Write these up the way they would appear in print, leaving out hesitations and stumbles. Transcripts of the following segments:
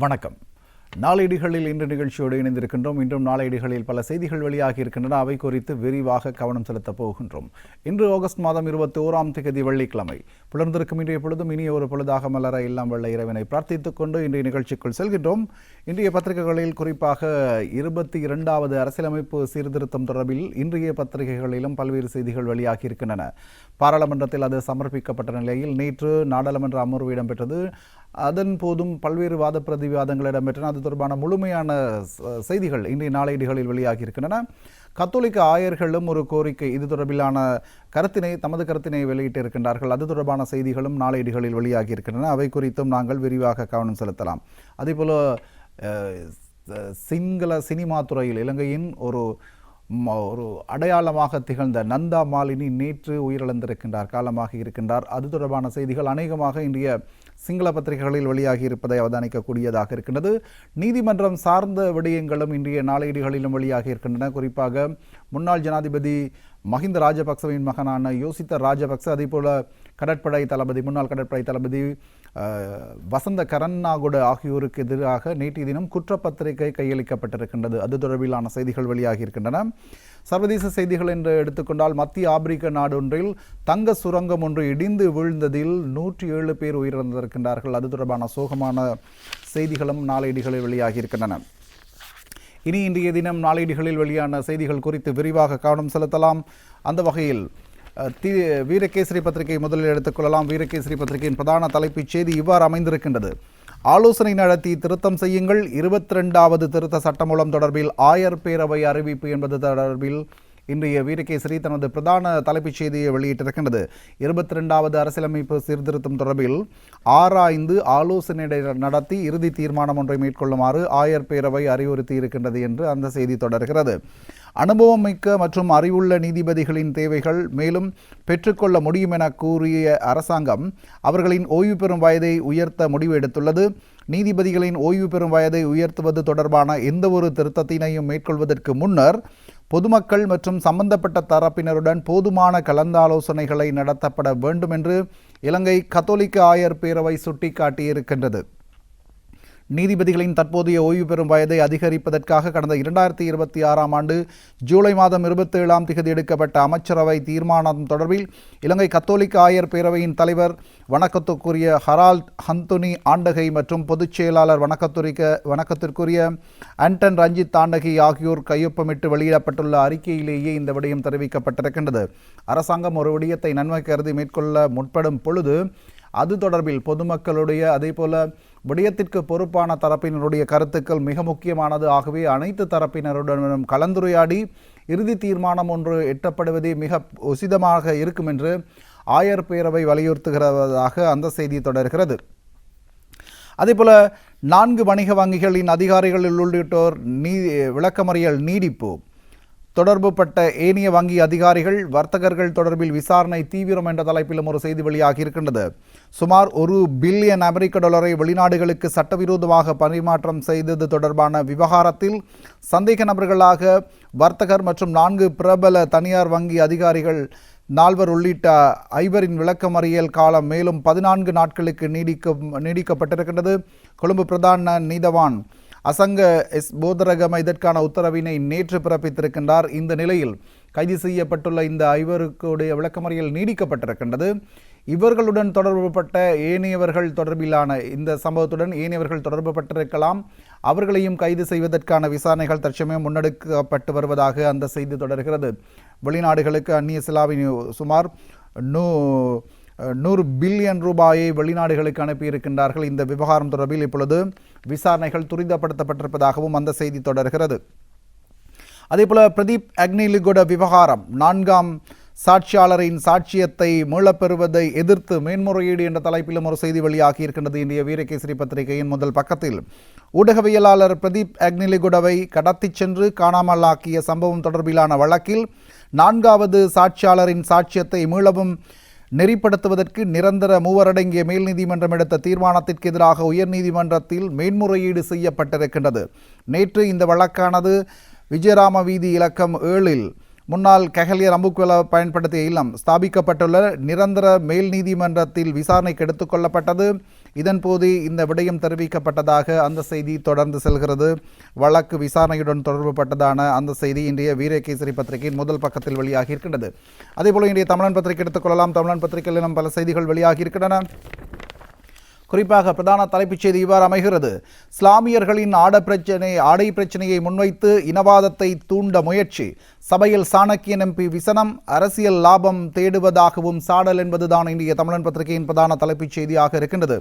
வணக்கம். நாளேடுகளில் இன்று நிகழ்ச்சியோடு இணைந்திருக்கின்றோம். இன்றும் நாளேடுகளில் பல செய்திகள் வெளியாகி இருக்கின்றன. அவை குறித்து விரிவாக கவனம் செலுத்தப் போகின்றோம். இன்று ஆகஸ்ட் மாதம் 21ஆம் தேதி வெள்ளிக்கிழமை. புலர்ந்திருக்கும் இன்றைய பொழுதும் இனிய ஒரு பொழுதாக மலர எல்லாம் வெள்ள இறைவனை பிரார்த்தித்துக் கொண்டு இன்றைய நிகழ்ச்சிக்குள் செல்கின்றோம். இன்றைய பத்திரிகைகளில் குறிப்பாக 22வது அரசியலமைப்பு சீர்திருத்தம் தொடர்பில் இன்றைய பத்திரிகைகளிலும் பல்வேறு செய்திகள் வெளியாகி இருக்கின்றன. பாராளுமன்றத்தில் அது சமர்ப்பிக்கப்பட்ட நிலையில் நேற்று நாடாளுமன்ற அமர்வு இடம்பெற்றது. அதன் போதும் பல்வேறு வாத பிரதிவாதங்கள் இடம்பெற்றன. அது தொடர்பான முழுமையான செய்திகள் இன்றைய நாளேடுகளில் வெளியாகி இருக்கின்றன. கத்தோலிக்க ஆயர்களும் ஒரு கோரிக்கை இது தொடர்பிலான தமது கருத்தினை வெளியிட்டு இருக்கின்றார்கள். அது தொடர்பான செய்திகளும் நாளேடுகளில் வெளியாகி இருக்கின்றன. அவை குறித்தும் நாங்கள் விரிவாக கவனம் செலுத்தலாம். அதேபோல சிங்கள சினிமா துறையில் இலங்கையின் ஒரு அடையாளமாக திகழ்ந்த நந்தா மாலினி நேற்று உயிரிழந்திருக்கின்றார், காலமாக இருக்கின்றார். அது தொடர்பான செய்திகள் அநேகமாக இன்றைய சிங்கள பத்திரிகைகளில் வெளியாகி இருப்பதை அவதானிக்கக்கூடியதாக இருக்கின்றது. நீதிமன்றம் சார்ந்த விடயங்களும் இன்றைய நாளேடுகளிலும் வெளியாகி இருக்கின்றன. குறிப்பாக முன்னாள் ஜனாதிபதி மஹிந்த ராஜபக்சவின் மகனான யோசித்த ராஜபக்ச, அதேபோல முன்னாள் கடற்படை தளபதி வசந்த கரன்னாகுட ஆகியோருக்கு எதிராக நேற்றைய தினம் குற்றப்பத்திரிகை கையளிக்கப்பட்டிருக்கின்றது. அது தொடர்பிலான செய்திகள் வெளியாகி இருக்கின்றன. சர்வதேச செய்திகள் என்று எடுத்துக்கொண்டால் மத்திய ஆப்பிரிக்க நாடொன்றில் தங்க சுரங்கம் ஒன்று இடிந்து வீழ்ந்ததில் 107 பேர் உயிரிழந்திருக்கின்றார்கள். அது தொடர்பான சோகமான செய்திகளும் நாளேடுகளில் வெளியாகி இருக்கின்றன. இனி இன்றைய தினம் நாளேடுகளில் வெளியான செய்திகள் குறித்து விரிவாக கவனம் செலுத்தலாம். அந்த வகையில் வீரகேசரி பத்திரிகை முதலில் எடுத்துக்கொள்ளலாம். வீரகேசரி பத்திரிகையின் பிரதான தலைப்புச் செய்தி இவ்வாறு அமைந்திருக்கின்றது. ஆலோசனை நடத்தி திருத்தம் செய்யுங்கள். 22வது திருத்த சட்டமூலம் தொடர்பில் ஆயர் பேரவை அறிவிப்பு என்பது தொடர்பில் இன்றைய வீரகேசரி தனது பிரதான தலைப்புச் செய்தியை வெளியிட்டிருக்கின்றது. 22வது அரசியலமைப்பு சீர்திருத்தம் தொடர்பில் ஆராய்ந்து ஆலோசனை நடத்தி இறுதி தீர்மானம் ஒன்றை மேற்கொள்ளுமாறு ஆயர் பேரவை அறிவுறுத்தி இருக்கின்றது என்று அந்த செய்தி தொடர்கிறது. அனுபவம் மிக்க மற்றும் அறிவுள்ள நீதிபதிகளின் தேவைகள் மேலும் பெற்றுக்கொள்ள முடியும் என கூறிய அரசாங்கம் அவர்களின் ஓய்வு பெறும் வயதை உயர்த்த முடிவு எடுத்துள்ளது. நீதிபதிகளின் ஓய்வு பெறும் வயதை உயர்த்துவது தொடர்பான எந்தவொரு திருத்தத்தினையும் மேற்கொள்வதற்கு முன்னர் பொதுமக்கள் மற்றும் சம்பந்தப்பட்ட தரப்பினருடன் போதுமான கலந்தாலோசனைகளை நடத்தப்பட வேண்டும் என்று இலங்கை கத்தோலிக்க ஆயர் பேரவை சுட்டிக்காட்டியிருக்கின்றது. நீதிபதிகளின் தற்போதைய ஓய்வு பெறும் வயதை அதிகரிப்பதற்காக கடந்த 2026ஆம் ஆண்டு ஜூலை மாதம் 27ஆம் தேதி எடுக்கப்பட்ட அமைச்சரவை தீர்மானம் தொடர்பில் இலங்கை கத்தோலிக்க ஆயர் பேரவையின் தலைவர் வணக்கத்துக்குரிய ஹரால்ட் ஹந்துனி ஆண்டகை மற்றும் பொதுச் செயலாளர் வணக்கத்திற்குரிய ஆண்டன் ரஞ்சித் ஆண்டகை ஆகியோர் கையொப்பமிட்டு வெளியிடப்பட்டுள்ள அறிக்கையிலேயே இந்த விடயம் தெரிவிக்கப்பட்டிருக்கின்றது. அரசாங்கம் ஒரு விடயத்தை நன்மை கருதி மேற்கொள்ள முற்படும் பொழுது அது தொடர்பில் பொதுமக்களுடைய அதேபோல விடயத்திற்கு பொறுப்பான தரப்பினருடைய கருத்துக்கள் மிக முக்கியமானது. ஆகவே அனைத்து தரப்பினருடனும் கலந்துரையாடி இறுதி தீர்மானம் ஒன்று எட்டப்படுவதே மிக உசிதமாக இருக்கும் என்று ஆயர் பேரவை வலியுறுத்துகிறதாக அந்த செய்தி தொடர்கிறது. அதேபோல 4 வணிக வங்கிகளின் அதிகாரிகள் உள்ளிட்டோர் விளக்கமறியல் நீடிப்பு. தொடர்புபட்ட ஏனைய வங்கி அதிகாரிகள் வர்த்தகர்கள் தொடர்பில் விசாரணை தீவிரம் என்ற தலைப்பிலும் ஒரு செய்தி வெளியாகி இருக்கின்றது. சுமார் $1 பில்லியன் வெளிநாடுகளுக்கு சட்டவிரோதமாக பரிமாற்றம் செய்தது தொடர்பான விவகாரத்தில் சந்தேக நபர்களாக வர்த்தகர் மற்றும் 4 பிரபல தனியார் வங்கி அதிகாரிகள் 4 உள்ளிட்ட 5 விளக்கமறியல் காலம் மேலும் 14 நாட்களுக்கு நீடிக்கப்பட்டிருக்கின்றது. கொழும்பு பிரதான நீதவான் அசங்க போதரகம இதற்கான உத்தரவினை நேற்று பிறப்பித்திருக்கின்றார். இந்த நிலையில் கைது செய்யப்பட்டுள்ள இந்த 5 விளக்கமறியல் நீடிக்கப்பட்டிருக்கின்றது. இவர்களுடன் தொடர்புபட்ட ஏனையவர்கள் தொடர்பிலான இந்த சம்பவத்துடன் ஏனையவர்கள் தொடர்புபட்டிருக்கலாம். அவர்களையும் கைது செய்வதற்கான விசாரணைகள் தற்சமயம் முன்னெடுக்கப்பட்டு வருவதாக அந்த செய்தி தொடர்கிறது. வெளிநாடுகளுக்கு அந்நிய செலாவின் சுமார் 100 பில்லியன் ரூபாயை வெளிநாடுகளுக்கு அனுப்பியிருக்கின்றார்கள். இந்த விவகாரம் தொடர்பில் இப்பொழுது விசாரணைகள் துரிதப்படுத்தப்பட்டிருப்பதாகவும் அந்த செய்தி தொடர்கிறது. அதேபோல பிரதீப் அக்னிலிகுட விவகாரம் 4ஆம் சாட்சியாளரின் சாட்சியத்தை மீளப்பெறுவதை எதிர்த்து மேன்முறையீடு என்ற தலைப்பிலும் ஒரு செய்தி வெளியாகி இருக்கின்றது. இந்திய வீரகேசரி பத்திரிகையின் முதல் பக்கத்தில் ஊடகவியலாளர் பிரதீப் அக்னிலிகுடவை கடத்திச் சென்று காணாமலாக்கிய சம்பவம் தொடர்பிலான வழக்கில் 4வது சாட்சியாளரின் சாட்சியத்தை மீளவும் நெறிப்படுத்துவதற்கு நிரந்தர மூவரடங்கிய மேல் நீதிமன்றம் எடுத்த தீர்மானத்திற்கு எதிராக உயர்நீதிமன்றத்தில் மேன்முறையீடு செய்யப்பட்டிருக்கின்றது. நேற்று இந்த வழக்கானது விஜயராம வீதி இலக்கம் 7 முன்னாள் கெஹலியர் அம்புக்வெல பயன்படுத்திய இல்லம் ஸ்தாபிக்கப்பட்டுள்ள நிரந்தர மேல் நீதிமன்றத்தில் விசாரணைக்கு எடுத்துக்கொள்ளப்பட்டது. இதன்போது இந்த விடயம் தெரிவிக்கப்பட்டதாக அந்த செய்தி தொடர்ந்து செல்கிறது. வழக்கு விசாரணையுடன் தொடர்புபட்டதான அந்த செய்தி இன்றைய வீரகேசரி பத்திரிகையின் முதல் பக்கத்தில் வெளியாகி இருக்கின்றது. அதேபோல இன்றைய தமிழன் பத்திரிகை எடுத்துக்கொள்ளலாம். தமிழன் பத்திரிகையில் பல செய்திகள் வெளியாகி இருக்கின்றன. குறிப்பாக பிரதான தலைப்புச் செய்தி இவ்வாறு அமைகிறது. இஸ்லாமியர்களின் ஆடை பிரச்சனையை முன்வைத்து இனவாதத்தை தூண்ட முயற்சி. சபையில் சாணக்கியன் எம்பி விசனம். அரசியல் லாபம் தேடுவதாகவும் சாடல் என்பதுதான் இன்றைய தமிழன் பத்திரிகையின் பிரதான தலைப்புச் செய்தியாக இருக்கின்றது.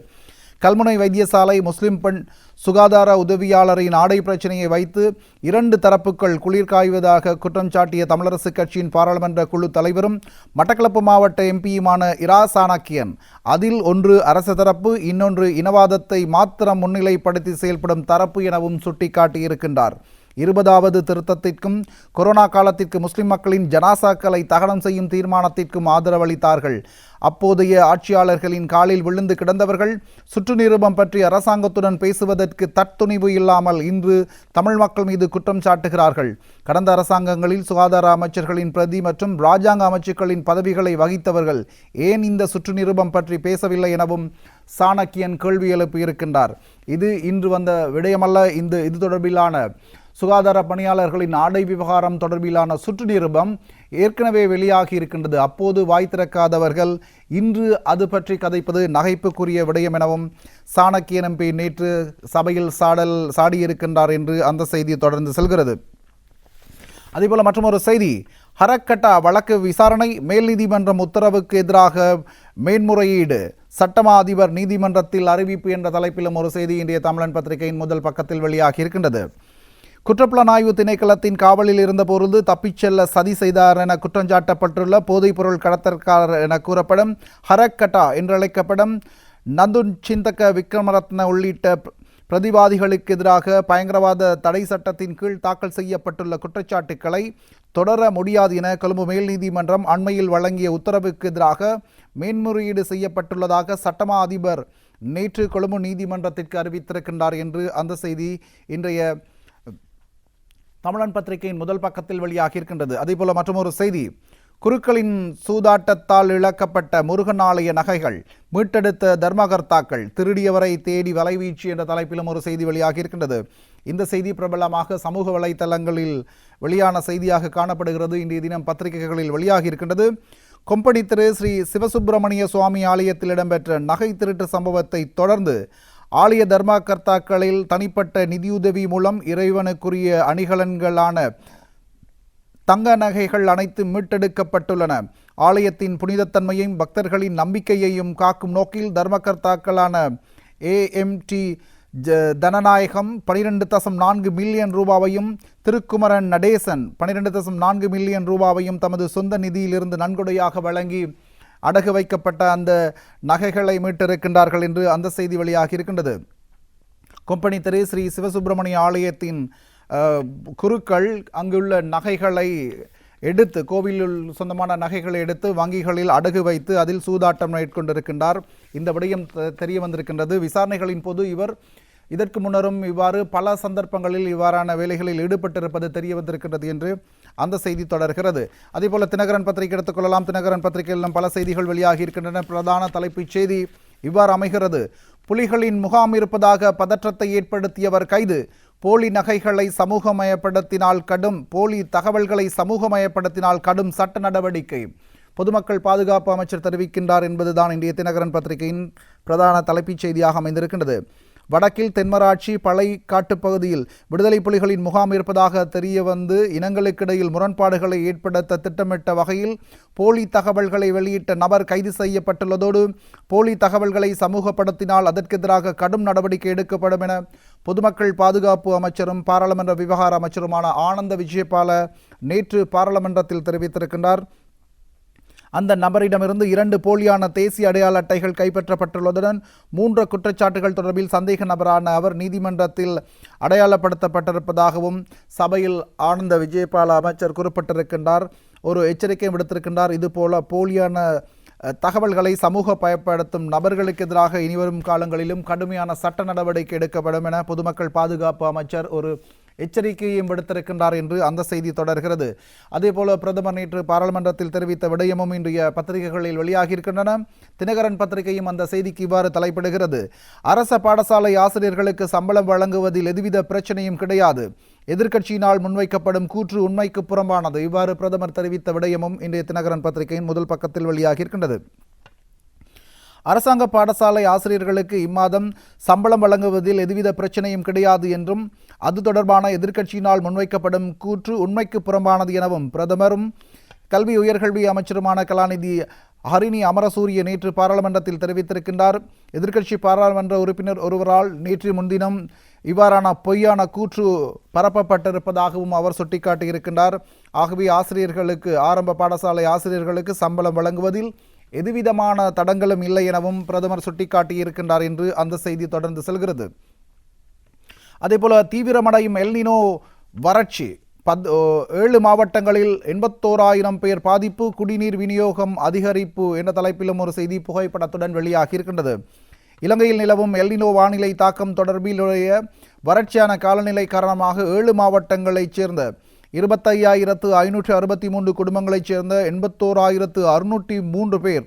கல்முனை வைத்தியசாலை முஸ்லிம் பெண் சுகாதார உதவியாளரின் ஆடை பிரச்சனையை வைத்து இரண்டு தரப்புகள் குளிர்காய்வதாக குற்றம் சாட்டிய தமிழரசு கட்சியின் பாராளுமன்ற குழு தலைவரும் மட்டக்களப்பு மாவட்ட எம்பியுமான இரா சாணக்கியன், அதில் ஒன்று அரசு தரப்பு, இன்னொன்று இனவாதத்தை மாத்திரம் முன்னிலைப்படுத்தி செயல்படும் தரப்பு எனவும் சுட்டிக்காட்டியிருக்கின்றார். 20வது திருத்தத்திற்கும் கொரோனா காலத்திற்கு முஸ்லிம் மக்களின் ஜனாசாக்களை தகனம் செய்யும் தீர்மானத்திற்கும் ஆதரவளித்தார்கள். அப்போதைய ஆட்சியாளர்களின் காலில் விழுந்து கிடந்தவர்கள் சுற்று நிருபம் பற்றி அரசாங்கத்துடன் பேசுவதற்கு தற்துணிவு இல்லாமல் இன்று தமிழ் மக்கள் மீது குற்றம் சாட்டுகிறார்கள். கடந்த அரசாங்கங்களில் சுகாதார அமைச்சர்களின் பிரதி மற்றும் இராஜாங்க அமைச்சுக்களின் பதவிகளை வகித்தவர்கள் ஏன் இந்த சுற்று நிருபம் பற்றி பேசவில்லை எனவும் சாணக்கியன் கேள்வி எழுப்பியிருக்கின்றார். இது இன்று வந்த விடயமல்ல. இது தொடர்பிலான சுகாதார பணியாளர்களின் ஆடை விவகாரம் தொடர்பிலான சுற்று நிருபம் ஏற்கனவே வெளியாகி இருக்கின்றது. அப்போது வாய் திறக்காதவர்கள் இன்று அது பற்றி கதைப்பது நகைப்புக்குரிய விடயம் எனவும் சாணக்கியன் எம்பி நேற்று சபையில் சாடியிருக்கின்றார் என்று அந்த செய்தி தொடர்ந்து செல்கிறது. அதேபோல மற்றொரு செய்தி, ஹரக்கட்டா வழக்கு விசாரணை, மேல் நீதிமன்றம் உத்தரவுக்கு எதிராக மேன்முறையீடு, சட்டமா அதிபர் நீதிமன்றத்தில் அறிவிப்பு என்ற தலைப்பிலும் ஒரு செய்தி இன்றைய தமிழன் பத்திரிகையின் முதல் பக்கத்தில் வெளியாகி இருக்கின்றது. குற்றப்புலனாய்வு திணைக்களத்தின் காவலில் இருந்தபொழுது தப்பிச் செல்ல சதி செய்தார் என குற்றஞ்சாட்டப்பட்டுள்ள போதைப்பொருள் கடத்தற்காரர் என கூறப்படும் ஹரக்கட்டா என்றழைக்கப்படும் நந்துன் சிந்தக விக்ரமரத்ன உள்ளிட்ட பிரதிவாதிகளுக்கு எதிராக பயங்கரவாத தடை சட்டத்தின் கீழ் தாக்கல் செய்யப்பட்டுள்ள குற்றச்சாட்டுக்களை தொடர முடியாது என கொழும்பு மேல் நீதிமன்றம் அண்மையில் வழங்கிய உத்தரவுக்கு எதிராக மேன்முறையீடு செய்யப்பட்டுள்ளதாக சட்டமா அதிபர் நேற்று கொழும்பு நீதிமன்றத்திற்கு அறிவித்திருக்கின்றார் என்று அந்த செய்தி இன்றைய தமிழன் பத்திரிகையின் முதல் பக்கத்தில் வெளியாகி இருக்கின்றது. அதேபோல மற்றொரு செய்தி, குருக்களின் சூதாட்டத்தால் இழக்கப்பட்ட முருகன் ஆலய நகைகள் மீட்டெடுத்த தர்மகர்த்தாக்கள், திருடியவரை தேடி வலைவீச்சு என்ற தலைப்பிலும் ஒரு செய்தி வெளியாகி இருக்கின்றது. இந்த செய்தி பிரபலமாக சமூக வலைத்தளங்களில் வெளியான செய்தியாக காணப்படுகிறது. இன்றைய தினம் பத்திரிகைகளில் வெளியாகி இருக்கின்றது. கொம்பனி திரு ஸ்ரீ சிவசுப்பிரமணிய சுவாமி ஆலயத்தில் இடம்பெற்ற நகை திருட்டு சம்பவத்தை தொடர்ந்து ஆலய தர்மகர்த்தாக்களில் தனிப்பட்ட நிதியுதவி மூலம் இறைவனுக்குரிய அணிகலன்களான தங்க நகைகள் அனைத்து மீட்டெடுக்கப்பட்டுள்ளன. ஆலயத்தின் புனிதத்தன்மையையும் பக்தர்களின் நம்பிக்கையையும் காக்கும் நோக்கில் தர்மகர்த்தாக்களான AMT தனநாயகம் 12.4 மில்லியன் ரூபாவையும் திருக்குமரன் நடேசன் 12.4 மில்லியன் ரூபாவையும் தமது சொந்த நிதியிலிருந்து நன்கொடையாக வழங்கி அடகு வைக்கப்பட்ட அந்த நகைகளை மீட்டிருக்கின்றார்கள் என்று அந்த செய்தி வெளியாகி இருக்கின்றது. கொம்பனி திரு ஸ்ரீ சிவசுப்பிரமணிய ஆலயத்தின் குருக்கள் அங்குள்ள நகைகளை எடுத்து, கோவிலில் சொந்தமான நகைகளை எடுத்து வங்கிகளில் அடகு வைத்து அதில் சூதாட்டம் மேற்கொண்டிருக்கின்றார். இந்த விடயம் தெரிய வந்திருக்கின்றது. விசாரணைகளின் போது இவர் இதற்கு முன்னரும் இவ்வாறு பல சந்தர்ப்பங்களில் இவ்வாறான வேலைகளில் ஈடுபட்டிருப்பது தெரிய வந்திருக்கின்றது என்று அந்த செய்தி தொடர்கிறது. அதேபோல தினகரன் பத்திரிகை எடுத்துக்கொள்ளலாம். தினகரன் பத்திரிகையில் பல செய்திகள் வெளியாகி இருக்கின்றன. பிரதான தலைப்புச் செய்தி இவ்வாறு அமைகிறது. புலிகளின் முகாம் இருப்பதாக பதற்றத்தை ஏற்படுத்தியவர் கைது. போலி நகைகளை சமூகமயப்படுத்தினால் கடும் போலி தகவல்களை சமூகமயப்படுத்தினால் கடும் சட்ட நடவடிக்கை. பொதுமக்கள் பாதுகாப்பு அமைச்சர் தெரிவிக்கின்றார் என்பதுதான் இன்றைய தினகரன் பத்திரிகையின் பிரதான தலைப்புச் செய்தியாக அமைந்திருக்கின்றது. வடக்கில் தென்மராட்சி பளை காட்டுப்பகுதியில் விடுதலை புலிகளின் முகாம் இருப்பதாக தெரிய வந்து இனங்களுக்கிடையில் முரண்பாடுகளை ஏற்படுத்த திட்டமிட்ட வகையில் போலி தகவல்களை வெளியிட்ட நபர் கைது செய்யப்பட்டுள்ளதோடு போலி தகவல்களை சமூகப்படுத்தினால் அதற்கு எதிராக கடும் நடவடிக்கை எடுக்கப்படும் என பொதுமக்கள் பாதுகாப்பு அமைச்சரும் பாராளுமன்ற விவகார அமைச்சருமான ஆனந்த விஜயபால நேற்று பாராளுமன்றத்தில் தெரிவித்திருக்கின்றார். அந்த நபரிடமிருந்து 2 போலியான தேசிய அடையாள அட்டைகள் கைப்பற்றப்பட்டுள்ளதுடன் 3 குற்றச்சாட்டுகள் தொடர்பில் சந்தேக நபரான அவர் நீதிமன்றத்தில் அடையாளப்படுத்தப்பட்டிருப்பதாகவும் சபையில் ஆனந்த விஜயபால அமைச்சர் குறிப்பிட்டிருக்கின்றார். ஒரு எச்சரிக்கை விடுத்திருக்கின்றார். இதுபோல போலியான தகவல்களை சமூக பயன்படுத்தும் நபர்களுக்கு எதிராக இனிவரும் காலங்களிலும் கடுமையான சட்ட நடவடிக்கை எடுக்கப்படும் என பொதுமக்கள் பாதுகாப்பு அமைச்சர் ஒரு எச்சரிக்கையையும் விடுத்திருக்கின்றார் என்று அந்த செய்தி தொடர்கிறது. அதேபோல பிரதமர் நேற்று பாராளுமன்றத்தில் தெரிவித்த விடயமும் இன்றைய பத்திரிகைகளில் வெளியாகியிருக்கின்றன. தினகரன் பத்திரிகையும் அந்த செய்திக்கு இவ்வாறு தலைப்பிடுகிறது. அரச பாடசாலை ஆசிரியர்களுக்கு சம்பளம் வழங்குவதில் எதுவித பிரச்சனையும் கிடையாது. எதிர்க்கட்சியினால் முன்வைக்கப்படும் கூற்று உண்மைக்கு புறம்பானது. இவ்வாறு பிரதமர் தெரிவித்த விடயமும் இன்றைய தினகரன் பத்திரிகையின் முதல் பக்கத்தில் வெளியாகியிருக்கின்றது. அரசாங்க பாடசாலை ஆசிரியர்களுக்கு இம்மாதம் சம்பளம் வழங்குவதில் எதுவித பிரச்சனையும் கிடையாது என்றும் அது தொடர்பான எதிர்க்கட்சியினால் முன்வைக்கப்படும் கூற்று உண்மைக்கு புறம்பானது எனவும் பிரதமரும் கல்வி உயர்கல்வி அமைச்சருமான கலாநிதி ஹரிணி அமரசூரிய நேற்று பாராளுமன்றத்தில் தெரிவித்திருக்கின்றார். எதிர்க்கட்சி பாராளுமன்ற உறுப்பினர் ஒருவரால் நேற்று முன்தினம் இவ்வாறான பொய்யான கூற்று பரப்பப்பட்டிருப்பதாகவும் அவர் சுட்டிக்காட்டியிருக்கின்றார். ஆகவே ஆசிரியர்களுக்கு ஆரம்ப பாடசாலை ஆசிரியர்களுக்கு சம்பளம் வழங்குவதில் எதுவிதமான தடங்களும் இல்லை எனவும் பிரதமர் சுட்டிக்காட்டியிருக்கின்றார் என்று அந்த செய்தி தொடர்ந்து செல்கிறது. அதேபோல தீவிரமடையும் எல்னினோ வறட்சி 7 மாவட்டங்களில் 81,000 பேர் பாதிப்பு, குடிநீர் விநியோகம் அதிகரிப்பு என்ற தலைப்பிலும் ஒரு செய்தி புகைப்படத்துடன் வெளியாகியிருக்கின்றது. இலங்கையில் நிலவும் எல்னினோ வானிலை தாக்கம் தொடர்பிலுடைய வறட்சியான காலநிலை காரணமாக 7 மாவட்டங்களைச் சேர்ந்த 25,563 குடும்பங்களைச் சேர்ந்த 81,603 பேர்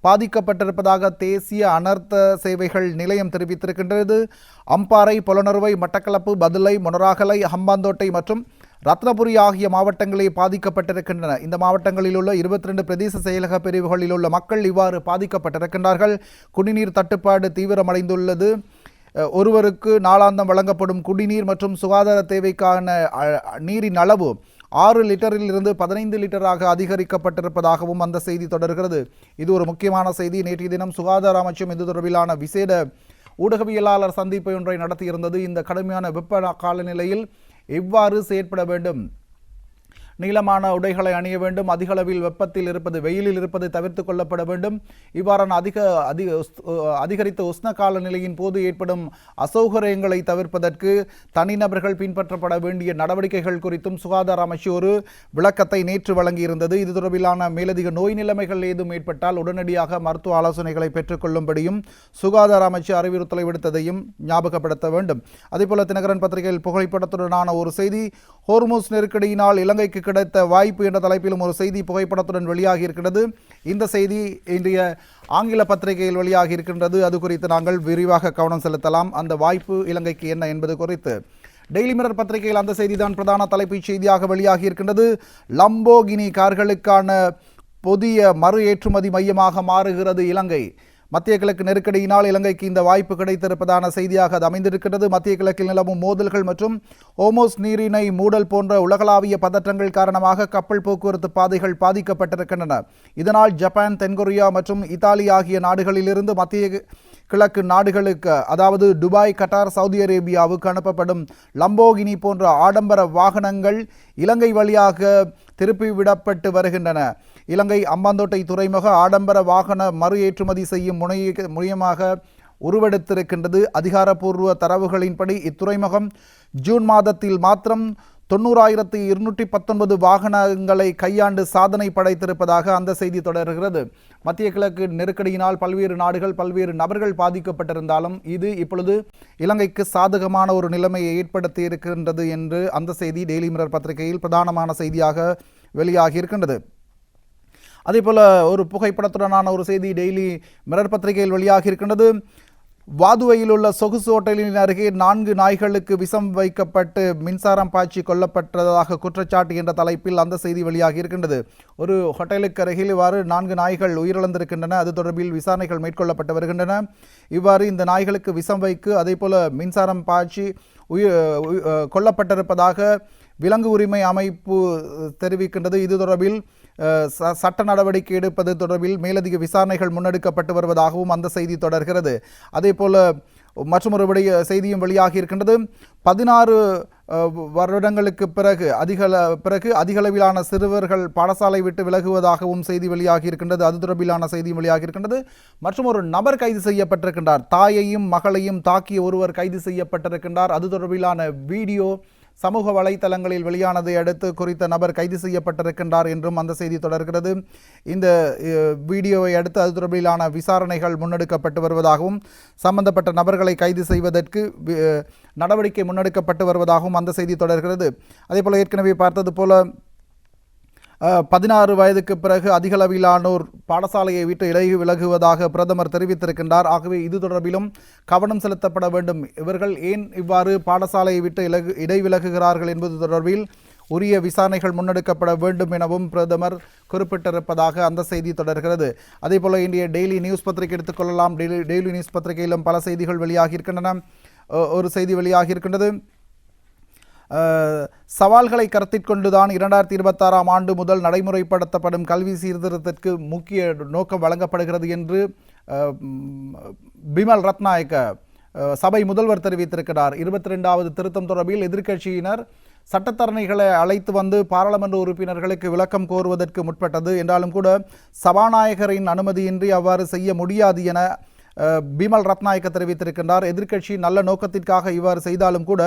பாதிக்கப்பட்டிருப்பதாக தேசிய அனர்த்த சேவைகள் நிலையம் தெரிவித்திருக்கின்றது. அம்பாறை, பொலனறுவை, மட்டக்களப்பு, பதுளை, மொனராகலை, ஹம்பாந்தோட்டை மற்றும் ரத்னபுரி ஆகிய மாவட்டங்களே பாதிக்கப்பட்டிருக்கின்றன. இந்த மாவட்டங்களில் உள்ள 22 பிரதேச செயலக பிரிவுகளில் உள்ள மக்கள் இவ்வாறு பாதிக்கப்பட்டிருக்கின்றார்கள். குடிநீர் தட்டுப்பாடு தீவிரமடைந்துள்ளது. ஒருவருக்கு நாளாந்தம் வழங்கப்படும் குடிநீர் மற்றும் சுகாதார தேவைக்கான நீரின் அளவு 6 லிட்டரில் இருந்து 15 லிட்டராக அதிகரிக்கப்பட்டிருப்பதாகவும் அந்த செய்தி தொடர்கிறது. இது ஒரு முக்கியமான செய்தி. நேற்றைய தினம் சுகாதார அமைச்சம் இது தொடர்பிலான விசேட ஊடகவியலாளர் சந்திப்பு ஒன்றை நடத்தியிருந்தது. இந்த கடுமையான வெப்ப காலநிலையில் எவ்வாறு செயற்பட வேண்டும், நீளமான உடைகளை அணிய வேண்டும், அதிகளவில் வெப்பத்தில் இருப்பது, வெயிலில் இருப்பது தவிர்த்து கொள்ளப்பட வேண்டும். இவ்வாறான அதிகரித்த உஷ்ண கால நிலையின் போது ஏற்படும் அசௌகரியங்களை தவிர்ப்பதற்கு தனிநபர்கள் பின்பற்றப்பட வேண்டிய நடவடிக்கைகள் குறித்தும் சுகாதார அமைச்சு ஒரு விளக்கத்தை நேற்று வழங்கியிருந்தது. இது தொடர்பிலான மேலதிக நோய் நிலைமைகள் ஏதும் ஏற்பட்டால் உடனடியாக மருத்துவ ஆலோசனைகளை பெற்றுக்கொள்ளும்படியும் சுகாதார அமைச்சு அறிவுறுத்தலை விடுத்ததையும் ஞாபகப்படுத்த வேண்டும். அதேபோல தினகரன் பத்திரிகையில் புகைப்படத்துடனான ஒரு செய்தி, ஹோர்முஸ் நெருக்கடியினால் இலங்கைக்கு கிடைத்த வாய்ப்பு என்ற தலைப்பிலும் ஒரு செய்தி புகைப்படத்துடன் வெளியாகி இருக்கிறது. இந்த செய்தி இன்றைய ஆங்கில பத்திரிகையில் வெளியாகி இருக்கின்றது. அது குறித்து நாங்கள் விரிவாக கவனம் செலுத்தலாம். அந்த வாய்ப்பு இலங்கைக்கு என்ன என்பது குறித்து டெய்லி மிரர் பத்திரிகையில் அந்த செய்திதான் பிரதான தலைப்புச் செய்தியாக வெளியாகி இருக்கின்றது. லம்போகினி கார்களுக்கான புதிய மறு ஏற்றுமதி மையமாக மாறுகிறது இலங்கை. மத்திய கிழக்கு நெருக்கடியினால் இலங்கைக்கு இந்த வாய்ப்பு கிடைத்திருப்பதான செய்தியாக அது அமைந்திருக்கிறது. மத்திய கிழக்கில் நிலவும் மோதல்கள் மற்றும் ஹோர்முஸ் நீரிணை மூடல் போன்ற உலகளாவிய பதற்றங்கள் காரணமாக கப்பல் போக்குவரத்து பாதைகள் பாதிக்கப்பட்டிருக்கின்றன. இதனால் ஜப்பான், தென்கொரியா மற்றும் இத்தாலி ஆகிய நாடுகளிலிருந்து மத்திய கிழக்கு நாடுகளுக்கு, அதாவது துபாய், கட்டார், சவுதி அரேபியாவுக்கு அனுப்பப்படும் லம்போகினி போன்ற ஆடம்பர வாகனங்கள் இலங்கை வழியாக திருப்பிவிடப்பட்டு வருகின்றன. இலங்கை அம்பாந்தோட்டை துறைமுக ஆடம்பர வாகன மறு ஏற்றுமதி செய்யும் முனையமாக உருவெடுத்திருக்கின்றது. அதிகாரப்பூர்வ தரவுகளின்படி இத்துறைமுகம் ஜூன் மாதத்தில் மாத்திரம் 90,219 வாகனங்களை கையாண்டு சாதனை படைத்திருப்பதாக அந்த செய்தி தொடர்கிறது. மத்திய கிழக்கு நெருக்கடியினால் பல்வேறு நாடுகள், பல்வேறு நபர்கள் பாதிக்கப்பட்டிருந்தாலும் இது இப்பொழுது இலங்கைக்கு சாதகமான ஒரு நிலைமையை ஏற்படுத்தி இருக்கின்றது என்று அந்த செய்தி டெய்லி மிரர் பத்திரிகையில் பிரதானமான செய்தியாக வெளியாகி இருக்கின்றது. அதேபோல ஒரு புகைப்படத்துடனான ஒரு செய்தி டெய்லி மிரர் பத்திரிகையில் வெளியாகி இருக்கின்றது. வாதுவையில் உள்ள சொகுசு ஹோட்டலின் அருகே 4 நாய்களுக்கு விஷம் வைக்கப்பட்டு மின்சாரம் பாய்ச்சி கொல்லப்பட்டதாக குற்றச்சாட்டு என்ற தலைப்பில் அந்த செய்தி வெளியாகி இருக்கின்றது. ஒரு ஹோட்டலுக்கு அருகில் இவ்வாறு 4 நாய்கள் உயிரிழந்திருக்கின்றன. அது தொடர்பில் விசாரணைகள் மேற்கொள்ளப்பட்டு வருகின்றன. இவ்வாறு இந்த நாய்களுக்கு விஷம் வைக்கு அதேபோல மின்சாரம் பாய்ச்சி கொல்லப்பட்டிருப்பதாக விலங்கு உரிமை அமைப்பு தெரிவிக்கின்றது. இது தொடர்பில் சட்ட நடவடிக்கை எடுப்பது தொடர்பில் மேலதிக விசாரணைகள் முன்னெடுக்கப்பட்டு வருவதாகவும் அந்த செய்தி தொடர்கிறது. அதேபோல மற்றொரு செய்தியும் வெளியாகி இருக்கின்றது. 16 வருடங்களுக்கு பிறகு அதிகளவிலான சிறுவர்கள் பாடசாலை விட்டு விலகுவதாகவும் செய்தி வெளியாகி இருக்கின்றது. அது தொடர்பிலான செய்தியும் வெளியாகி இருக்கின்றது. மற்றும் ஒரு நபர் கைது செய்யப்பட்டிருக்கின்றார். தாயையும் மகளையும் தாக்கிய ஒருவர் கைது செய்யப்பட்டிருக்கின்றார். அது தொடர்பிலான வீடியோ சமூக வலைத்தளங்களில் வெளியானதை அடுத்து குறித்த நபர் கைது செய்யப்பட்டிருக்கின்றார் என்றும் அந்த செய்தி தொடர்கிறது. இந்த வீடியோவை அடுத்து அது தொடர்பிலான விசாரணைகள் முன்னெடுக்கப்பட்டு வருவதாகவும் சம்பந்தப்பட்ட நபர்களை கைது செய்வதற்கு நடவடிக்கை முன்னெடுக்கப்பட்டு வருவதாகவும் அந்த செய்தி தொடர்கிறது. அதேபோல் ஏற்கனவே பார்த்தது போல 16 வயதுக்கு பிறகு அதிகளவிலானோர் பாடசாலையை விட்டு விலகுவதாக பிரதமர் தெரிவித்திருக்கின்றார். ஆகவே இது தொடர்பிலும் கவனம் செலுத்தப்பட வேண்டும். இவர்கள் ஏன் இவ்வாறு பாடசாலையை விட்டு இடைவிலகுகிறார்கள் என்பது தொடர்பில் உரிய விசாரணைகள் முன்னெடுக்கப்பட வேண்டும் எனவும் பிரதமர் குறிப்பிட்டிருப்பதாக அந்த செய்தி தொடர்கிறது. அதேபோல இன்றைய டெய்லி நியூஸ் பத்திரிகை எடுத்துக்கொள்ளலாம். டெய்லி நியூஸ் பத்திரிகையிலும் பல செய்திகள் வெளியாகியிருக்கின்றன. ஒரு செய்தி வெளியாகியிருக்கின்றது. சவால்களை கருத்தில் கொண்டுதான் 2026ஆம் ஆண்டு முதல் நடைமுறைப்படுத்தப்படும் கல்வி சீர்திருத்தத்திற்கு முக்கிய நோக்கம் வழங்கப்படுகிறது என்று பிமல் ரத்நாயக்க சபை முதல்வர் தெரிவித்திருக்கிறார். 22வது திருத்தம் தொடர்பில் எதிர்க்கட்சியினர் சட்டத்தரணிகளை அழைத்து வந்து பாராளுமன்ற உறுப்பினர்களுக்கு விளக்கம் கோருவதற்கு முற்பட்டது என்றாலும் கூட சபாநாயகரின் அனுமதியின்றி அவ்வாறு செய்ய முடியாது என பிமல் ரத்நாயக்க தெரிவித்திருக்கின்றார். எதிர்க்கட்சி நல்ல நோக்கத்திற்காக இவ்வாறு செய்தாலும் கூட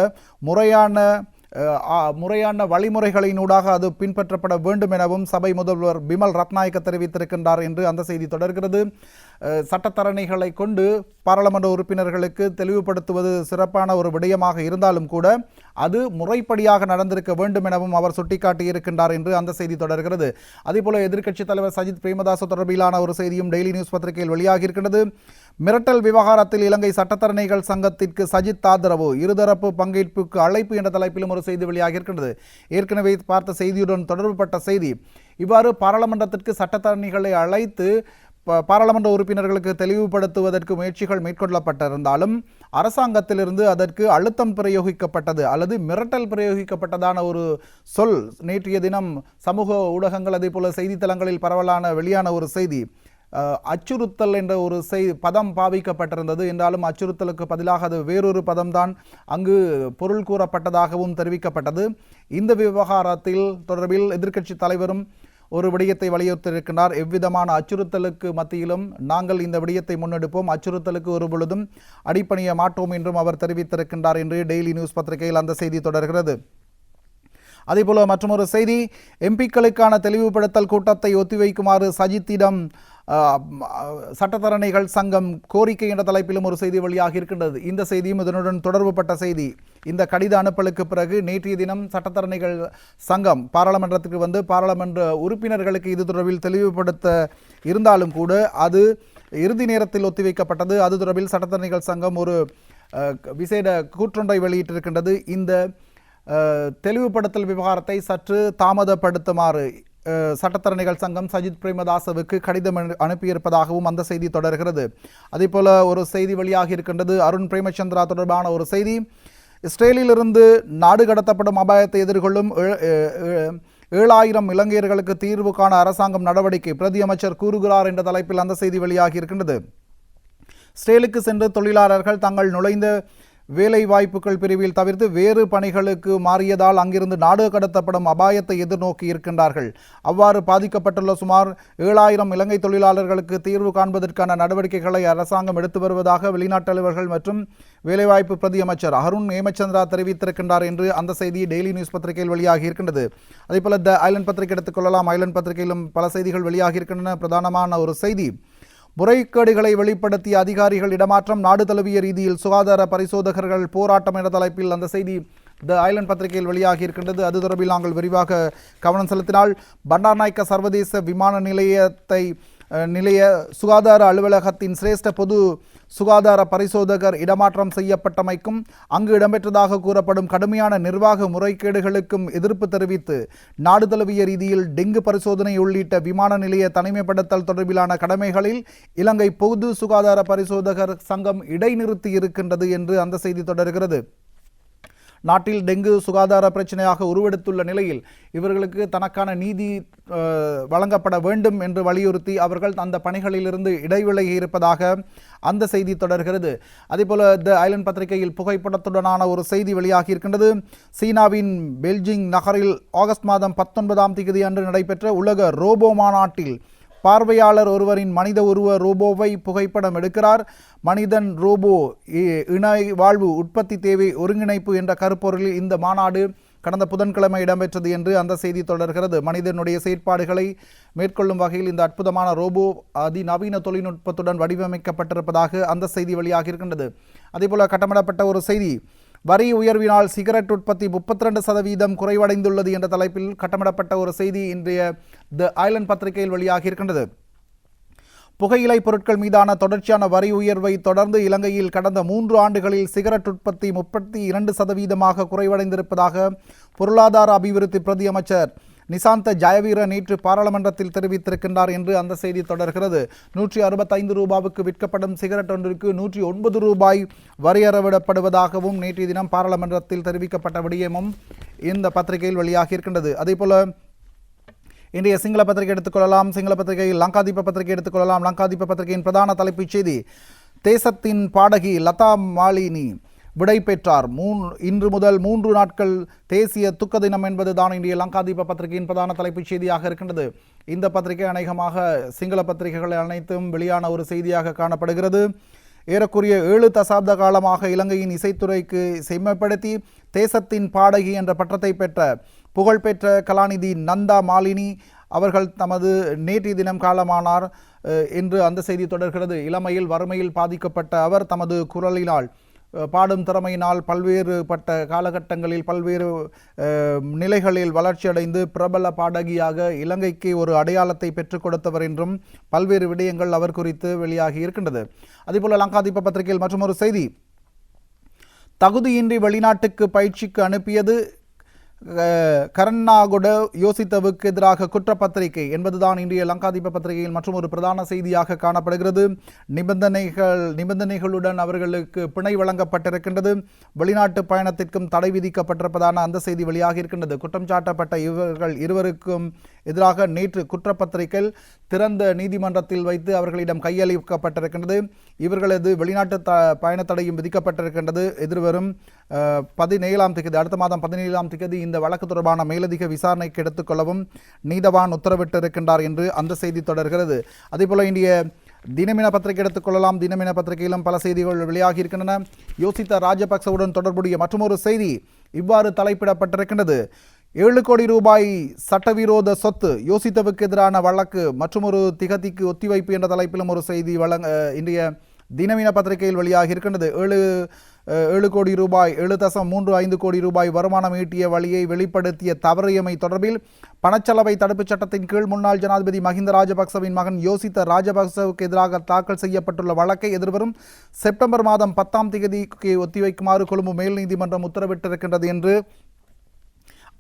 முறையான வழிமுறைகளினூடாக அது பின்பற்றப்பட வேண்டும் எனவும் சபை முதல்வர் பிமல் ரத்நாயக்க தெரிவித்திருக்கின்றார் என்று அந்த செய்தி தொடர்கிறது. சட்டத்தரணிகளை கொண்டு பாராளுமன்ற உறுப்பினர்களுக்கு தெளிவுபடுத்துவது சிறப்பான ஒரு விடயமாக இருந்தாலும் கூட அது முறைப்படியாக நடந்திருக்க வேண்டும் எனவும் அவர் சுட்டிக்காட்டியிருக்கின்றார் என்று அந்த செய்தி தொடர்கிறது. அதேபோல எதிர்க்கட்சித் தலைவர் சஜித் பிரேமதாச தொடர்பிலான ஒரு செய்தியும் டெய்லி நியூஸ் பத்திரிகையில் வெளியாகியிருக்கிறது. மிரட்டல் விவகாரத்தில் இலங்கை சட்டத்தரணிகள் சங்கத்திற்கு சஜித் ஆதரவு, இருதரப்பு பங்கேற்புக்கு அழைப்பு என்ற தலைப்பிலும் ஒரு செய்தி வெளியாகியிருக்கின்றது. ஏற்கனவே பார்த்த செய்தியுடன் தொடர்புபட்ட செய்தி. இவ்வாறு பாராளுமன்றத்திற்கு சட்டத்தரணிகளை அழைத்து பாராளுமன்ற உறுப்பினர்களுக்கு தெளிவுபடுத்துவதற்கு முயற்சிகள் மேற்கொள்ளப்பட்டிருந்தாலும் அரசாங்கத்திலிருந்து அதற்கு அழுத்தம் பிரயோகிக்கப்பட்டது அல்லது மிரட்டல் பிரயோகிக்கப்பட்டதான ஒரு சொல் நேற்றைய தினம் சமூக ஊடகங்கள் அதேபோல செய்தித்தளங்களில் பரவலான வெளியான ஒரு செய்தி. அச்சுறுத்தல் என்ற ஒரு பதம் பாவிக்கப்பட்டிருந்தது என்றாலும் அச்சுறுத்தலுக்கு பதிலாக அது வேறொரு பதம்தான் அங்கு பொருள் கூறப்பட்டதாகவும் தெரிவிக்கப்பட்டது. இந்த விவகாரத்தில் தொடர்பில் எதிர்க்கட்சி தலைவரும் ஒரு விடயத்தை வலியுறுத்தியிருக்கிறார். எவ்விதமான அச்சுறுத்தலுக்கு மத்தியிலும் நாங்கள் இந்த விடயத்தை முன்னெடுப்போம், அச்சுறுத்தலுக்கு ஒரு பொழுதும் அடிப்பணிய மாட்டோம் என்றும் அவர் தெரிவித்திருக்கின்றார் என்று டெய்லி நியூஸ் பத்திரிகையில் அந்த செய்தி தொடர்கிறது. அதேபோல மற்றொரு செய்தி, எம்பிக்களுக்கான தெளிவுபடுத்தல் கூட்டத்தை ஒத்திவைக்குமாறு சஜித்திடம் சட்டத்தரணிகள் சங்கம் கோரிக்கை என்ற தலைப்பிலும் ஒரு செய்தி வெளியாக இருக்கின்றது. இந்த செய்தியும் இதனுடன் தொடர்புபட்ட செய்தி. இந்த கடித அனுப்பலுக்கு பிறகு நேற்றைய தினம் சட்டத்தரணிகள் சங்கம் பாராளுமன்றத்துக்கு வந்து பாராளுமன்ற உறுப்பினர்களுக்கு இது தொடர்பில் தெளிவுபடுத்த இருந்தாலும் கூட அது இறுதி நேரத்தில் ஒத்திவைக்கப்பட்டது. அது தொடர்பில் சட்டத்தரணிகள் சங்கம் ஒரு விசேட கூற்றொன்றை வெளியிட்டிருக்கின்றது. இந்த தெளிவுபடுத்தல் விவகாரத்தை சற்று தாமதப்படுத்துமாறு சட்டத்தரணிகள் சங்கம் சஜித் பிரேமதாசவுக்கு கடிதம் அனுப்பியிருப்பதாகவும் அந்த செய்தி தொடர்கிறது. அதேபோல ஒரு செய்தி வெளியாகி இருக்கின்றது. அருண் பிரேமச்சந்திரா தொடர்பான ஒரு செய்தி. இஸ்ரேலிலிருந்து நாடு கடத்தப்படும் அபாயத்தை எதிர்கொள்ளும் 7000 இலங்கையர்களுக்கு தீர்வு காண அரசாங்கம் நடவடிக்கை, பிரதி அமைச்சர் கூறுகிறார் என்ற தலைப்பில் அந்த செய்தி வெளியாகி இருக்கின்றது. இஸ்ரேலுக்கு சென்று தொழிலாளர்கள் தங்கள் நுழைந்த வேலை வாய்ப்புகள் பிரிவில் தவிர்த்து வேறு பணிகளுக்கு மாறியதால் அங்கிருந்து நாடு கடத்தப்படும் அபாயத்தை எதிர்நோக்கி இருக்கின்றார்கள். அவ்வாறு பாதிக்கப்பட்டுள்ள சுமார் 7000 இலங்கை தொழிலாளர்களுக்கு தீர்வு காண்பதற்கான நடவடிக்கைகளை அரசாங்கம் எடுத்து வருவதாக வெளிநாட்டு அலுவலர்கள் மற்றும் வேலைவாய்ப்பு பிரதி அமைச்சர் அருண் ஹேமச்சந்திரா தெரிவித்திருக்கின்றார் என்று அந்த செய்தி டெய்லி நியூஸ் பத்திரிகையில் வெளியாகி இருக்கின்றது. அதேபோல த ஐலண்ட் பத்திரிகை எடுத்துக்கொள்ளலாம். ஐலண்ட் பத்திரிகையிலும் பல செய்திகள் வெளியாகி இருக்கின்றன. பிரதானமான ஒரு செய்தி, முறைகேடுகளை வெளிப்படுத்திய அதிகாரிகள் இடமாற்றம், நாடு தழுவிய ரீதியில் சுகாதார பரிசோதகர்கள் போராட்டம் என்ற தலைப்பில் அந்த செய்தி த ஐலண்ட் பத்திரிகையில் வெளியாகி இருக்கின்றது. அது தொடர்பில் நாங்கள் விரிவாக கவனம் செலுத்தினால், பண்டார்நாயக்க சர்வதேச விமான நிலைய சுகாதார அலுவலகத்தின் சிரேஷ்ட பொது சுகாதார பரிசோதகர் இடமாற்றம் செய்யப்பட்டமைக்கும் அங்கு இடம்பெற்றதாக கூறப்படும் கடுமையான நிர்வாக முறைகேடுகளுக்கும் எதிர்ப்பு தெரிவித்து நாடு தழுவிய ரீதியில் டெங்கு பரிசோதனை உள்ளிட்ட விமான நிலைய தனிமைப்படுத்தல் தொடர்பிலான கடமைகளில் இலங்கை பொது சுகாதார பரிசோதகர் சங்கம் இடைநிறுத்தி இருக்கின்றது என்று அந்த செய்தி தொடர்கிறது. நாட்டில் டெங்கு சுகாதார பிரச்சனையாக உருவெடுத்துள்ள நிலையில் இவர்களுக்கு தனக்கான நீதி வழங்கப்பட வேண்டும் என்று வலியுறுத்தி அவர்கள் அந்த பணிகளிலிருந்து இடைவிலகி இருப்பதாக அந்த செய்தி தொடர்கிறது. அதேபோல த ஐலண்ட் பத்திரிகையில் புகைப்படத்துடனான ஒரு செய்தி வெளியாகி இருக்கின்றது. சீனாவின் பெய்ஜிங் நகரில் ஆகஸ்ட் மாதம் 19ஆம் தேதி அன்று நடைபெற்ற உலக ரோபோ மாநாட்டில் பார்வையாளர் ஒருவரின் மனித உருவ ரோபோவை புகைப்படம் எடுக்கிறார். மனிதன் ரோபோ இணை வாழ்வு உற்பத்தி தேவை ஒருங்கிணைப்பு என்ற கருப்பொருளில் இந்த மாநாடு கடந்த புதன்கிழமை இடம்பெற்றது என்று அந்த செய்தி தொடர்கிறது. மனிதனுடைய செயற்பாடுகளை மேற்கொள்ளும் வகையில் இந்த அற்புதமான ரோபோ அதிநவீன தொழில்நுட்பத்துடன் வடிவமைக்கப்பட்டிருப்பதாக அந்த செய்தி வெளியாக இருக்கின்றது. அதேபோல கட்டமிடப்பட்ட ஒரு செய்தி, வரி உயர்வினால் சிகரெட் உற்பத்தி 32% குறைவடைந்துள்ளது என்ற தலைப்பில் கட்டமிடப்பட்ட ஒரு செய்தி இன்றைய தி ஐலண்ட் பத்திரிகையில் வெளியாக இருக்கின்றது. புகையிலை பொருட்கள் மீதான தொடர்ச்சியான வரி உயர்வை தொடர்ந்து இலங்கையில் கடந்த 3 ஆண்டுகளில் சிகரெட் உற்பத்தி 32% குறைவடைந்திருப்பதாக பொருளாதார அபிவிருத்தி பிரதி அமைச்சர் நிசாந்த ஜயவீர நேற்று பாராளுமன்றத்தில் தெரிவித்திருக்கின்றார் என்று அந்த செய்தி தொடர்கிறது. 165 ரூபாவுக்கு விற்கப்படும் சிகரெட் ஒன்றிற்கு 109 ரூபாய் வரியறவிடப்படுவதாகவும் நேற்றைய தினம் பாராளுமன்றத்தில் தெரிவிக்கப்பட்ட விடயமும் இந்த பத்திரிகையில் வெளியாகி இருக்கின்றது. அதேபோல இன்றைய சிங்கள பத்திரிகை எடுத்துக்கொள்ளலாம். சிங்கள பத்திரிகையில் லங்காதீப பத்திரிகை எடுத்துக்கொள்ளலாம். லங்காதீப பத்திரிகையின் பிரதான தலைப்புச் செய்தி, தேசத்தின் பாடகி லதா மாலினி விடை பெற்றார். இன்று முதல் 3 நாட்கள் தேசிய துக்க தினம் என்பதுதான் இன்றைய லங்காதீப பத்திரிகையின் பிரதான தலைப்புச் செய்தியாக இருக்கின்றது. இந்த பத்திரிகை அநேகமாக சிங்கள பத்திரிகைகள் அனைத்தும் வெளியான ஒரு செய்தியாக காணப்படுகிறது. ஏறக்குறைய 7 தசாப்த காலமாக இலங்கையின் இசைத்துறைக்கு செம்மைப்படுத்தி தேசத்தின் பாடகி என்ற பட்டத்தை பெற்ற புகழ்பெற்ற கலாநிதி நந்தா மாலினி அவர்கள் தமது நேற்றைய தினம் காலமானார் என்று அந்த செய்தி தொடர்கிறது. இளமையில் வறுமையில் பாதிக்கப்பட்ட அவர் தமது குரலினால் பாடும் திறமையினால் பல்வேறுபட்ட காலகட்டங்களில் பல்வேறு நிலைகளில் வளர்ச்சியடைந்து பிரபல பாடகியாக இலங்கைக்கு ஒரு அடையாளத்தை பெற்றுக் கொடுத்தவர் என்றும் பல்வேறு விடயங்கள் அவர் குறித்து வெளியாகி இருக்கின்றது. அதேபோல லங்காதீப பத்திரிகையில் மற்றொரு செய்தி, தகுதியின்றி வெளிநாட்டுக்கு பயிற்சிக்கு அனுப்பியது கரன்னாகுட யோசித்தவுக்கு எதிராக குற்றப்பத்திரிகை என்பதுதான் இன்றைய லங்காதீப பத்திரிகையில் மற்றும் ஒரு பிரதான செய்தியாக காணப்படுகிறது. நிபந்தனைகளுடன் அவர்களுக்கு பிணை வழங்கப்பட்டிருக்கின்றது. வெளிநாட்டு பயணத்திற்கும் தடை விதிக்கப்பட்டிருப்பதான அந்த செய்தி வெளியாக இருக்கின்றது. குற்றம் சாட்டப்பட்ட இவர்கள் இருவருக்கும் எதிராக நேற்று குற்றப்பத்திரிகைகள் திறந்த நீதிமன்றத்தில் வைத்து அவர்களிடம் கையளிக்கப்பட்டிருக்கின்றது. இவர்களது வெளிநாட்டு பயண தடையும் விதிக்கப்பட்டிருக்கின்றது. எதிர்வரும் 17ஆம் தேதி அடுத்த மாதம் 17ஆம் தேதி இந்த வழக்கு தொடர்பான மேலதிக விசாரணைக்கு எடுத்துக்கொள்ளவும் நீதவான் உத்தரவிட்டிருக்கின்றார் என்று அந்த செய்தி தொடர்கிறது. அதேபோல இந்திய தினமின பத்திரிகை எடுத்துக்கொள்ளலாம். தினமின பத்திரிகையிலும் பல செய்திகள் வெளியாகி இருக்கின்றன. யோசித்த ராஜபக்சவுடன் தொடர்புடைய மற்றொரு செய்தி இவ்வாறு தலைப்பிடப்பட்டிருக்கின்றது, 7 கோடி ரூபாய் சட்டவிரோத சொத்து, யோசித்தவுக்கு எதிரான வழக்கு மற்றொரு திகதிக்கு ஒத்திவைப்பு என்ற தலைப்பிலும் ஒரு செய்தி இன்றைய தினமின பத்திரிகையில் வெளியாகி இருக்கின்றது. 7 கோடி ரூபாய் 7.35 கோடி ரூபாய் வருமானம் ஈட்டிய வழியை வெளிப்படுத்திய தவறியமை தொடர்பில் பணச்செலவை தடுப்புச் சட்டத்தின் கீழ் முன்னாள் ஜனாதிபதி மஹிந்த ராஜபக்சவின் மகன் யோசித்த ராஜபக்சவுக்கு எதிராக தாக்கல் செய்யப்பட்டுள்ள வழக்கை எதிர்வரும் செப்டம்பர் மாதம் 10ஆம் தேதிக்கு ஒத்திவைக்குமாறு கொழும்பு மேல் நீதிமன்றம் உத்தரவிட்டிருக்கின்றது என்று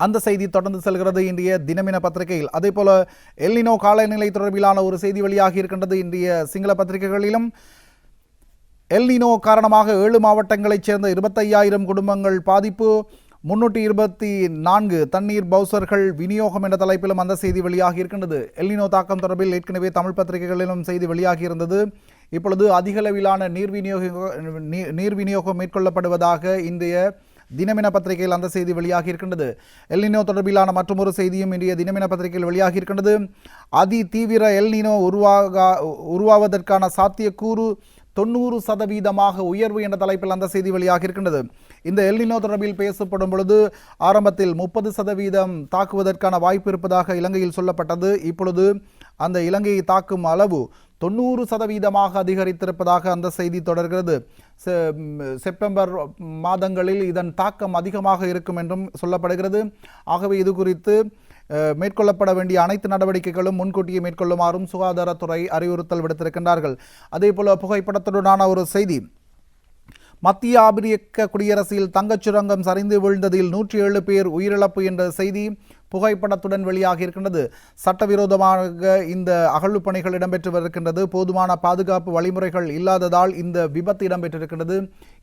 அந்த செய்தி தொடர்ந்து செல்கிறது இன்றைய தினமின பத்திரிகையில். அதேபோல எல்னினோ காலநிலை தொடர்பிலான ஒரு செய்தி வெளியாகி இருக்கின்றது இன்றைய சிங்கள பத்திரிகைகளிலும். எல்னினோ காரணமாக 7 மாவட்டங்களைச் சேர்ந்த 25,000 குடும்பங்கள் பாதிப்பு, 324 தண்ணீர் பவுசர்கள் விநியோகம் என்ற தலைப்பிலும் அந்த செய்தி வெளியாகி இருக்கின்றது. எல்னினோ தாக்கம் தொடர்பில் ஏற்கனவே தமிழ் பத்திரிகைகளிலும் செய்தி வெளியாகி இருந்தது. இப்பொழுது அதிகளவிலான நீர் விநியோகம் மேற்கொள்ளப்படுவதாக இன்றைய தினமின பத்திரிகையில் அந்த செய்தி வெளியாகி இருக்கின்றது. எல்னினோ தொடர்பிலான மற்றொரு செய்தியும் இன்றைய தினமின பத்திரிகையில் வெளியாகி இருக்கின்றது. அதி தீவிர எல்னினோ உருவாவதற்கான சாத்தியக்கூறு 90% உயர்வு என்ற தலைப்பில் அந்த செய்தி வெளியாக இருக்கின்றது. இந்த எல்னினோ தொடர்பில் பேசப்படும் பொழுது ஆரம்பத்தில் 30% தாக்குவதற்கான வாய்ப்பு இருப்பதாக இலங்கையில் சொல்லப்பட்டது. இப்பொழுது அந்த இலங்கையை தாக்கும் அளவு 90% அதிகரித்திருப்பதாக அந்த செய்தி தொடர்கிறது. செப்டம்பர் மாதங்களில் இதன் தாக்கம் அதிகமாக இருக்கும் என்றும் சொல்லப்படுகிறது. ஆகவே இது குறித்து மேற்கொள்ளப்பட வேண்டிய அனைத்து நடவடிக்கைகளும் முன்கூட்டியே மேற்கொள்ளுமாறும் சுகாதாரத்துறை அறிவுறுத்தல் விடுத்திருக்கின்றார்கள். அதேபோல புகைப்படத்துடனான ஒரு செய்தி, மத்திய ஆபிரியக்க குடியரசில் தங்கச் சுரங்கம் சரிந்து வீழ்ந்ததில் 107 பேர் உயிரிழப்பு என்ற செய்தி புகைப்படத்துடன் வெளியாகி இருக்கின்றது. சட்டவிரோதமாக இந்த அகழ்வு பணிகள் இடம்பெற்று வருகின்றது. போதுமான பாதுகாப்பு வழிமுறைகள் இல்லாததால் இந்த விபத்து இடம்பெற்றிருக்கின்றது.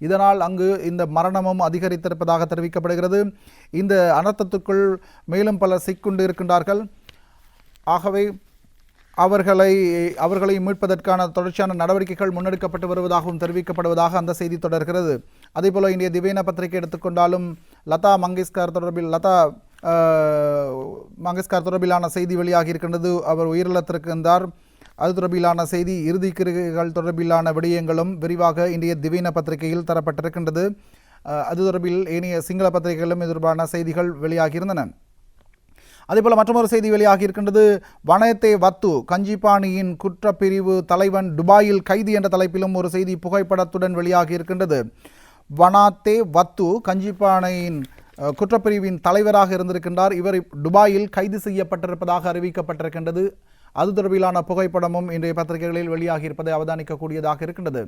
இதனால் அங்கு இந்த மரணமும் அதிகரித்திருப்பதாக தெரிவிக்கப்படுகிறது. இந்த அனர்த்தத்துக்குள் மேலும் பலர் சிக்குண்டு இருக்கின்றார்கள். ஆகவே அவர்களை மீட்பதற்கான தொடர்ச்சியான நடவடிக்கைகள் முன்னெடுக்கப்பட்டு வருவதாகவும் தெரிவிக்கப்படுவதாக அந்த செய்தி தொடர்கிறது. அதேபோல இந்திய திவேன பத்திரிகை எடுத்துக்கொண்டாலும் லதா மங்கேஷ்கர் தொடர்பிலான செய்தி வெளியாகி இருக்கின்றது. அவர் உயிரிழந்திருக்கின்றார். அது தொடர்பிலான செய்தி, இறுதிக்கிருகைகள் தொடர்பிலான விடயங்களும் விரிவாக இன்றைய திவீன பத்திரிகையில் தரப்பட்டிருக்கின்றது. அது தொடர்பில் ஏனைய சிங்கள பத்திரிகைகளிலும் இது தொடர்பான செய்திகள் வெளியாகியிருந்தன. அதேபோல மற்றொரு செய்தி வெளியாகி இருக்கின்றது. வனயத்தே வத்து கஞ்சிப்பாணியின் குற்றப்பிரிவு தலைவன் துபாயில் கைது என்ற தலைப்பிலும் ஒரு செய்தி புகைப்படத்துடன் வெளியாகி இருக்கின்றது. வனாத்தே வத்து கஞ்சிப்பானையின் குற்றப்பிரிவின் தலைவராக இருந்திருக்கின்றார். இவர் துபாயில் கைது செய்யப்பட்டிருப்பதாக அறிவிக்கப்பட்டிருக்கின்றது. அது தொடர்பிலான புகைப்படமும் இன்றைய பத்திரிகைகளில் வெளியாகி இருப்பதை அவதானிக்கக்கூடியதாக இருக்கின்றது.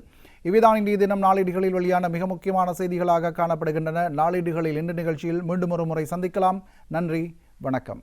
இவைதான் இன்றைய தினம் நாளேடுகளில் வெளியான மிக முக்கியமான செய்திகளாக காணப்படுகின்றன. நாளேடுகளில் இன்று நிகழ்ச்சியில் மீண்டும் ஒரு முறை சந்திக்கலாம். நன்றி, வணக்கம்.